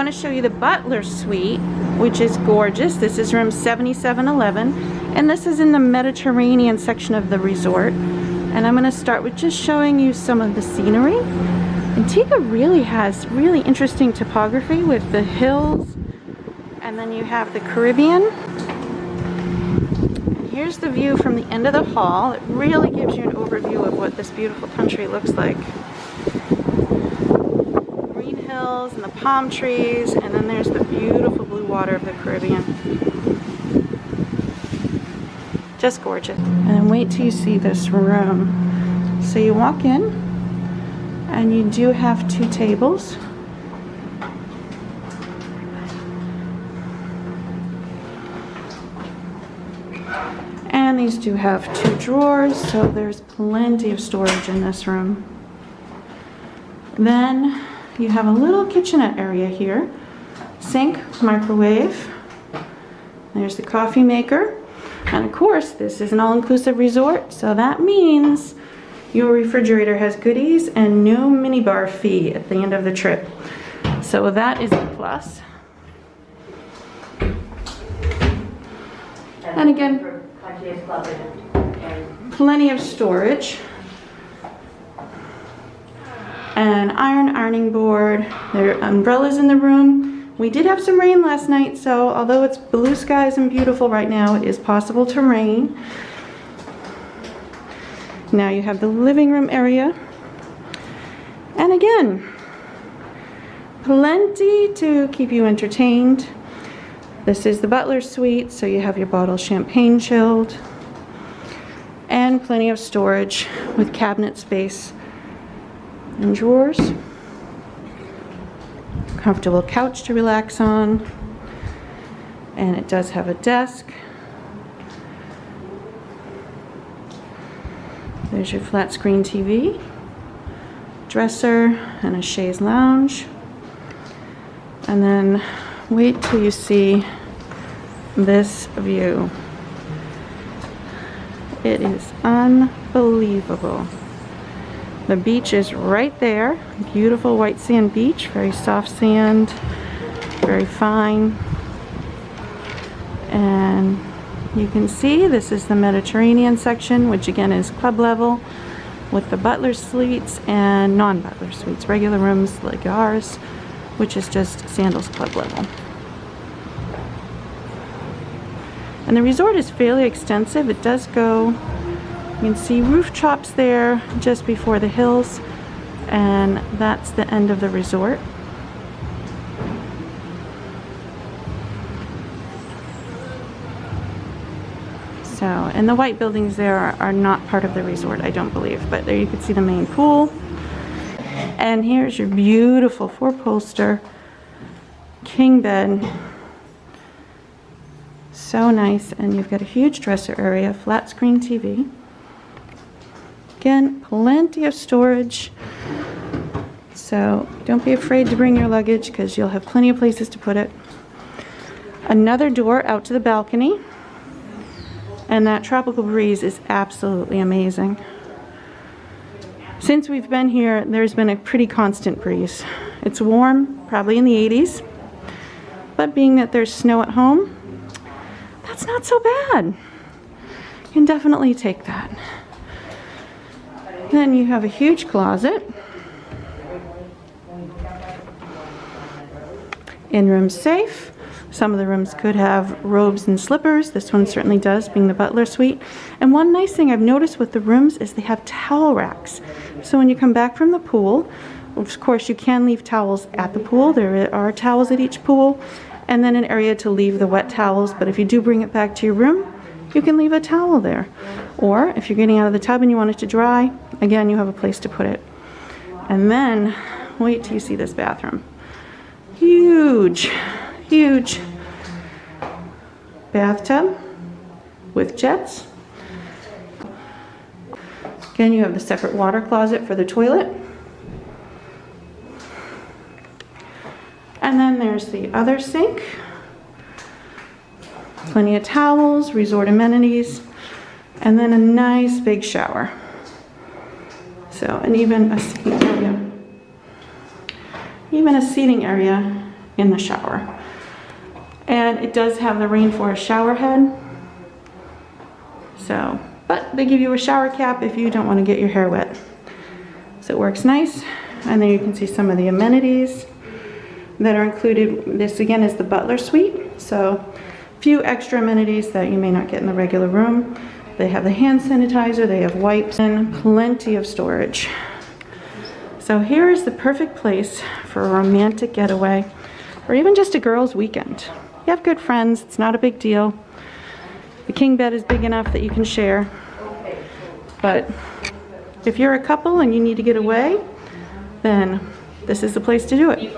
want to show you the Butler Suite, which is gorgeous. This is room 7711, and this is in the Mediterranean section of the resort. And I'm going to start with just showing you some of the scenery. Antigua really has really interesting topography with the hills, and then you have the Caribbean. And here's the view from the end of the hall. It really gives you an overview of what this beautiful country looks like. Green hills and the palm trees, and then there's the beautiful blue water of the Caribbean. Just gorgeous. And then wait till you see this room. So you walk in, and you do have 2 tables. And these do have 2 drawers, so there's plenty of storage in this room. Then you have a little kitchenette area here. Sink, microwave. There's the coffee maker. And of course, this is an all-inclusive resort, so that means your refrigerator has goodies and no minibar fee at the end of the trip. So that is a plus. And again, plenty of storage. An ironing board. There are umbrellas in the room. We did have some rain last night, so although it's blue skies and beautiful right now, it is possible to rain. Now you have the living room area. And again, plenty to keep you entertained. This is the Butler Suite, so you have your bottle of champagne chilled. And plenty of storage with cabinet space and drawers. Comfortable couch to relax on. And it does have a desk. There's your flat screen TV, dresser, and a chaise lounge. And then wait till you see this view. It is unbelievable. The beach is right there. Beautiful white sand beach, very soft sand, very fine. And you can see this is the Mediterranean section, which again is club level, with the Butler suites and non-Butler suites, regular rooms like ours, which is just Sandals club level. And the resort is fairly extensive. It does go, you can see rooftops there just before the hills, and that's the end of the resort. So, and the white buildings there are not part of the resort, I don't believe, but there you can see the main pool. And here's your beautiful 4-poster king bed. So nice, and you've got a huge dresser area, flat screen TV. Again, plenty of storage. So don't be afraid to bring your luggage because you'll have plenty of places to put it. Another door out to the balcony. And that tropical breeze is absolutely amazing. Since we've been here, there's been a pretty constant breeze. It's warm, probably in the 80s. But being that there's snow at home, that's not so bad. You can definitely take that. Then you have a huge closet. In-room safe. Some of the rooms could have robes and slippers. This one certainly does, being the Butler Suite. And one nice thing I've noticed with the rooms is they have towel racks. So when you come back from the pool, of course you can leave towels at the pool. There are towels at each pool. And then an area to leave the wet towels. But if you do bring it back to your room, you can leave a towel there. Or if you're getting out of the tub and you want it to dry, again, you have a place to put it. And then, wait till you see this bathroom. Huge, huge bathtub with jets. Again, you have the separate water closet for the toilet. And then there's the other sink. Plenty of towels, resort amenities, and then a nice big shower. So, and even a seating area. Even a seating area in the shower. And it does have the rainforest shower head. So, but they give you a shower cap if you don't want to get your hair wet. So it works nice. And then you can see some of the amenities that are included. This again is the Butler Suite. So a few extra amenities that you may not get in the regular room. They have the hand sanitizer, they have wipes, and plenty of storage. So here is the perfect place for a romantic getaway, or even just a girls' weekend. You have good friends, it's not a big deal. The king bed is big enough that you can share. But if you're a couple and you need to get away, then this is the place to do it.